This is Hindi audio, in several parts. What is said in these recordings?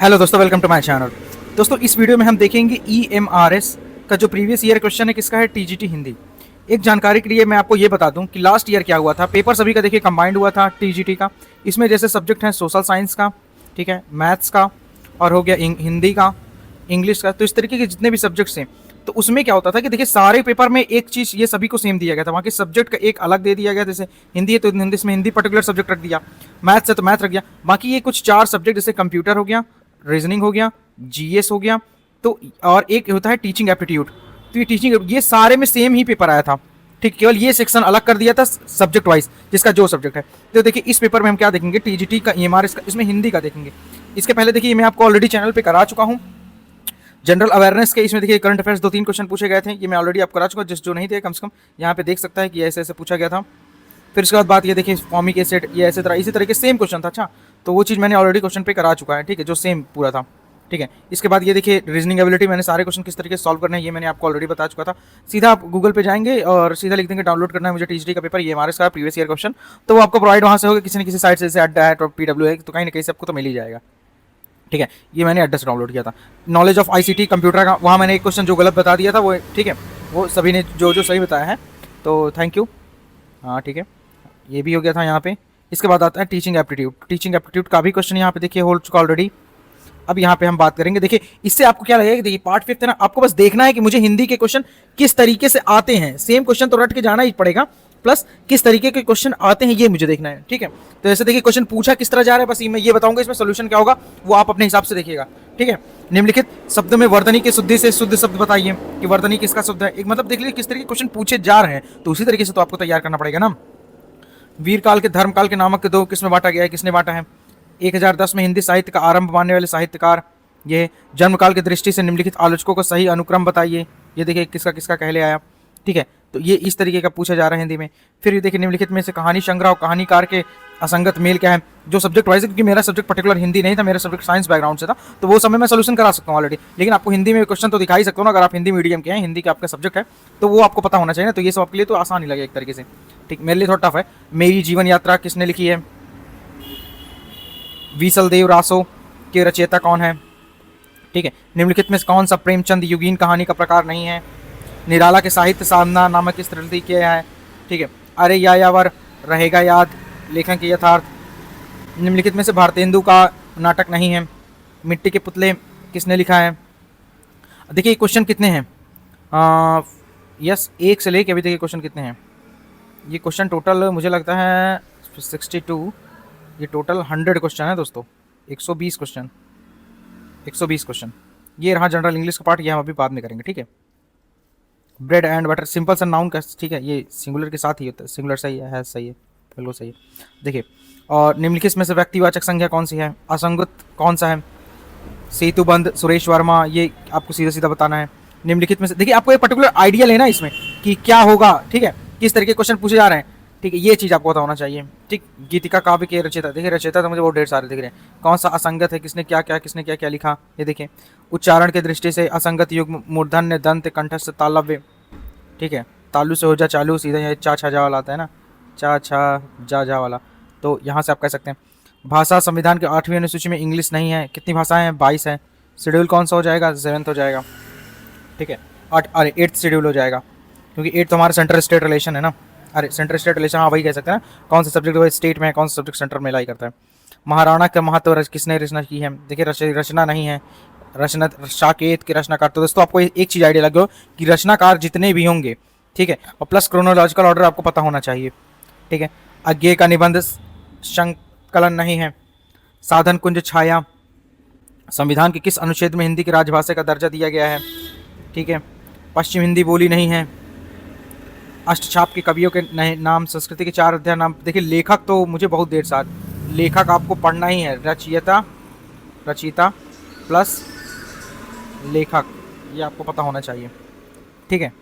हेलो दोस्तों, वेलकम टू माय चैनल। दोस्तों, इस वीडियो में हम देखेंगे EMRS का जो प्रीवियस ईयर क्वेश्चन है किसका है, TGT हिंदी। एक जानकारी के लिए मैं आपको ये बता दूं कि लास्ट ईयर क्या हुआ था। पेपर सभी का देखिए कंबाइंड हुआ था TGT का। इसमें जैसे सब्जेक्ट हैं सोशल साइंस का, ठीक है, मैथ्स का, और हो गया हिंदी का, इंग्लिश का। तो इस तरीके के जितने भी सब्जेक्ट्स हैं, तो उसमें क्या होता था कि देखिए सारे पेपर में एक चीज़ ये सभी को सेम दिया गया था। वहाँ के सब्जेक्ट का एक अलग दे दिया गया, जैसे हिंदी है तो हिंदी में हिंदी पर्टिकुलर सब्जेक्ट रख दिया, मैथ्स है तो मैथ रख दिया। बाकी ये कुछ 4 सब्जेक्ट जैसे कंप्यूटर हो गया, रीजनिंग हो गया, GS हो गया, तो और एक होता है टीचिंग एप्टीट्यूड। तो ये टीचिंग, ये सारे में सेम ही पेपर आया था, ठीक। केवल ये सेक्शन अलग कर दिया था सब्जेक्ट वाइज, जिसका जो सब्जेक्ट है। तो देखिए इस पेपर में हम क्या देखेंगे, TGT का EMRS का, इसमें हिंदी का देखेंगे। इसके पहले देखिए मैं आपको ऑलरेडी चैनल पे करा चुका हूँ जनरल अवेयरनेस के। इसमें देखिए करंट अफेयर्स 2-3 क्वेश्चन पूछे गए थे, ये मैं ऑलरेडी आपको करा चुका हूँ। जिस जो नहीं थे कम से कम यहाँ पे देख सकता है कि ऐसे ऐसे पूछा गया था। फिर उसके बाद बात ये देखिए फॉर्मिक एसिड, ये ऐसे तरह इसी तरह के सेम क्वेश्चन था। अच्छा, तो वो चीज़ मैंने ऑलरेडी क्वेश्चन पे करा चुका है, ठीक है, जो सेम पूरा था, ठीक है। इसके बाद ये देखिए रीजनिंग एबिलिटी, मैंने सारे क्वेश्चन किस तरीके से सॉल्व करने हैं ये मैंने आपको ऑलरेडी बता चुका था। सीधा आप गूगल पे जाएंगे और सीधा लिख देंगे डाउनलोड करना है मुझे TGT का पेपर, ये हमारे का प्रीवियस ईयर क्वेश्चन, तो वो आपको प्रोवाइड वहाँ से होगा किसी न किसी साइट से, जैसे अड्डा है, PW है, तो कहीं ना कहीं से आपको तो मिल ही जाएगा, ठीक है। ये मैंने एड्रेस डाउनलोड किया था। नॉलेज ऑफ ICT कंप्यूटर का, वहाँ मैंने एक क्वेश्चन जो गलत बता दिया था वो, ठीक है, वो सभी ने जो जो सही बताया है, तो थैंक यू। हाँ ठीक है, ये भी हो गया था यहाँ पे। इसके बाद आता है टीचिंग एप्टीट्यूड। टीचिंग एप्टीट्यूड का भी क्वेश्चन यहाँ पे देखिए हो चुका ऑलरेडी। अब यहाँ पे हम बात करेंगे, देखिए इससे आपको क्या लगेगा कि देखिए पार्ट 5 है ना, आपको बस देखना है कि मुझे हिंदी के क्वेश्चन किस तरीके से आते हैं। सेम क्वेश्चन तो रट के जाना ही पड़ेगा, प्लस किस तरीके के क्वेश्चन आते हैं ये मुझे देखना है, ठीक है। तो ऐसे देखिए क्वेश्चन पूछा किस तरह जा रहा है, बस मैं ये बताऊंगा, इसमें सोल्यूशन क्या होगा वो आप अपने हिसाब से देखिएगा, ठीक है। निम्नलिखित शब्द में वर्तनी की शुद्धि से शुद्ध शब्द बताइए कि वर्तनी किसका शब्द है। एक मतलब देख लीजिए किस तरीके क्वेश्चन पूछे जा रहे हैं, तो उसी तरीके से तो आपको तैयार करना पड़ेगा ना। वीर काल के धर्म काल के नामक के दो किसमें बांटा गया है, किसने बांटा है। 1010 में हिंदी साहित्य का आरंभ मानने वाले साहित्यकार ये। जन्म काल की दृष्टि से निम्नलिखित आलोचकों को सही अनुक्रम बताइए, ये देखिए किसका किसका कहले आया, ठीक है। तो ये इस तरीके का पूछा जा रहा है हिंदी में। फिर ये देखिए निम्नलिखित में से कहानी संग्रह और कहानीकार के असंगत मेल क्या है, जो सब्जेक्ट वाइज, क्योंकि मेरा सब्जेक्ट पर्टिकुलर हिंदी नहीं था, मेरा सब्जेक्ट साइंस बैकग्राउंड से था, तो वो समय मैं सोल्यूशन करा सकता हूँ ऑलरेडी, लेकिन आपको हिंदी में क्वेश्चन तो दिखा ही सकता हूँ ना, अगर आप हिंदी मीडियम के हैं, हिंदी का आपका सब्जेक्ट है, तो वो आपको पता होना चाहिए ना। तो ये सब आपके लिए तो आसान ही लगे एक तरीके से, ठीक। मेरे लिए थोड़ा टफ है। मेरी जीवन यात्रा किसने लिखी है, वीसलदेव रासो के रचयिता कौन है, ठीक है। निम्नलिखित में कौन सा प्रेमचंद युगीन कहानी का प्रकार नहीं है। निराला के साहित्य साधना नामक इस कृति क्या है, ठीक है। अरे यायावर रहेगा याद, लेखन के यथार्थ। निम्नलिखित में से भारतेंदु का नाटक नहीं है। मिट्टी के पुतले किसने लिखा है। देखिए क्वेश्चन कितने हैं, यस, 1 से लेके अभी देखिए क्वेश्चन कितने हैं। ये क्वेश्चन टोटल मुझे लगता है 62, ये टोटल 100 क्वेश्चन है दोस्तों, 120 क्वेश्चन, 120 क्वेश्चन। ये रहा जनरल इंग्लिश का पार्ट, ये हम अभी बाद में करेंगे, ठीक है। ब्रेड एंड बटर सिंपल सा नाउन का, ठीक है, ये सिंगुलर के साथ ही होता है, सिंगुलर सही है, सही है, बिल्कुल सही है। देखिए, और निम्नलिखित में से व्यक्तिवाचक संज्ञा कौन सी है, असंगत कौन सा है। सेतुबंध, सुरेश वर्मा, ये आपको सीधा सीधा बताना है। निम्नलिखित में से देखिए आपको एक पर्टिकुलर आइडिया लेना है इसमें कि क्या होगा, ठीक है, किस तरह के क्वेश्चन पूछे जा रहे हैं, ठीक है, ये चीज़ आपको पता होना चाहिए, ठीक। गीतिका काव्य के रचयिता, देखिए रचयिता तो मुझे बहुत ढेर सारे दिख रहे हैं। कौन सा असंगत है, किसने क्या क्या लिखा, ये देखिए। उच्चारण के दृष्टि से असंगत युग्म, मूर्धन्य, दंत, कंठस्थ, तालव्य, ठीक है। तालु से हो जा चालू, सीधा ये चा छा जा वाला आता है ना, चा छा जा वाला, तो यहाँ से आप कह सकते हैं। भाषा संविधान के 8वीं अनुसूची में इंग्लिश नहीं है। कितनी भाषाएं हैं, 22 है। शेड्यूल कौन सा हो जाएगा, 7th हो जाएगा, ठीक है। 8th शेड्यूल हो जाएगा, क्योंकि 8 तो हमारा सेंट्रल स्टेट रिलेशन है ना। अरे सेंट्रल स्टेट रिलेशन, हाँ वही कह सकते हैं ना, कौन सा सब्जेक्ट वो स्टेट में है, कौन सा सब्जेक्ट सेंटर में लाई करता है। महाराणा का महत्व किसने रचना की है, देखिए रचना नहीं है, रचना साकेत के रचनाकार। तो दोस्तों आपको एक चीज़ आइडिया लगे कि रचनाकार जितने भी होंगे, ठीक है, और प्लस क्रोनोलॉजिकल ऑर्डर आपको पता होना चाहिए, ठीक है। अज्ञेय का निबंध संकलन नहीं है। साधन कुंज छाया, संविधान के किस अनुच्छेद में हिंदी की राजभाषा का दर्जा दिया गया है, ठीक है। पश्चिम हिंदी बोली नहीं है। अष्टछाप के कवियों के नाम, संस्कृति के 4 अध्याय नाम। देखिए लेखक तो मुझे बहुत देर साथ, लेखक आपको पढ़ना ही है, रचयिता प्लस लेखक, ये आपको पता होना चाहिए, ठीक है।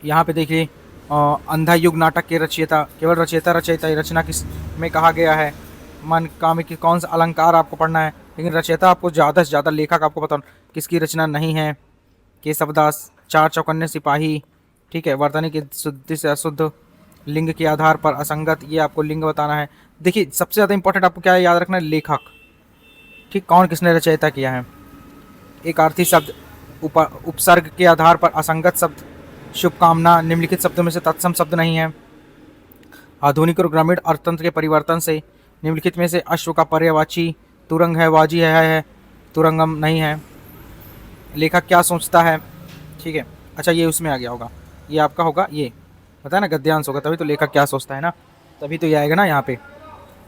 यहाँ पे देखिए अंधा युग नाटक के रचयिता, केवल रचयिता रचना किस में कहा गया है। मन कामी की कौन सा अलंकार आपको पढ़ना है, लेकिन रचयिता आपको ज़्यादा से ज़्यादा, लेखक आपको पता किसकी रचना नहीं है। केशवदास, 4 चौकन्ने सिपाही, ठीक है। वर्तनी की शुद्धि से अशुद्ध, लिंग के आधार पर असंगत, ये आपको लिंग बताना है। देखिए सबसे ज़्यादा इंपॉर्टेंट आपको क्या याद रखना है, लेखक, ठीक, कौन किसने रचयिता किया है? एक अर्थी शब्द, उपसर्ग के आधार पर असंगत शब्द, शुभकामना निम्नलिखित शब्दों में से तत्सम शब्द नहीं है। आधुनिक और ग्रामीण अर्थतंत्र के परिवर्तन से निम्नलिखित में से अश्व का पर्यायवाची तुरंग है, वाजी है, तुरंगम नहीं है। लेखक क्या सोचता है? ठीक है, अच्छा ये उसमें आ गया होगा, ये आपका होगा, ये पता है ना, गद्यांश होगा, तभी तो लेखक क्या सोचता है ना, तभी तो ये आएगा ना यहाँ पे।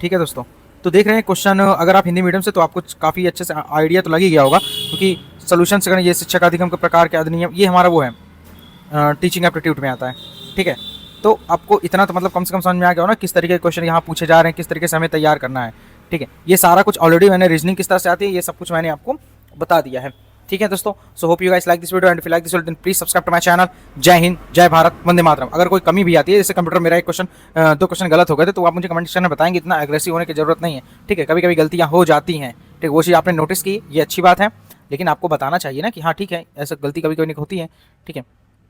ठीक है दोस्तों, तो देख रहे हैं क्वेश्चन, अगर आप हिंदी मीडियम से तो आपको काफ़ी अच्छे से आइडिया तो लग ही गया होगा, क्योंकि सोल्यूशन से ये शिक्षक अधिगम के प्रकार के अधिनियम, ये हमारा वो है टीचिंग एप्टीट्यूड में आता है। ठीक है, तो आपको इतना तो मतलब कम से कम समझ में आ गया हो ना किस तरीके के क्वेश्चन यहाँ पूछे जा रहे हैं, किस तरीके से हमें तैयार करना है। ठीक है, ये सारा कुछ ऑलरेडी मैंने रीजनिंग किस तरह से आती है ये सब कुछ मैंने आपको बता दिया है। ठीक है दोस्तों, so hope you guys like this video and if you like this video then please subscribe to my channel. जय हिंद, जय भारत, वंदे मातरम। अगर कोई कमी भी आती है, जैसे कंप्यूटर मेरा एक क्वेश्चन, दो क्वेश्चन गलत हो गए थे, तो आप मुझे कमेंट सेक्शन में बताएंगे, इतना एग्रेसिव होने की जरूरत नहीं है। ठीक है, कभी कभी गलतियाँ हो जाती हैं, ठीक, वो चीज़ आपने नोटिस की, ये अच्छी बात है, लेकिन आपको बताना चाहिए ना कि हाँ ठीक है, ऐसा गलती कभी कभी होती है। ठीक है,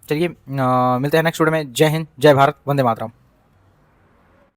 चलिए मिलते हैं नेक्स्ट वीडियो में। जय हिंद, जय भारत, वंदे मातरम।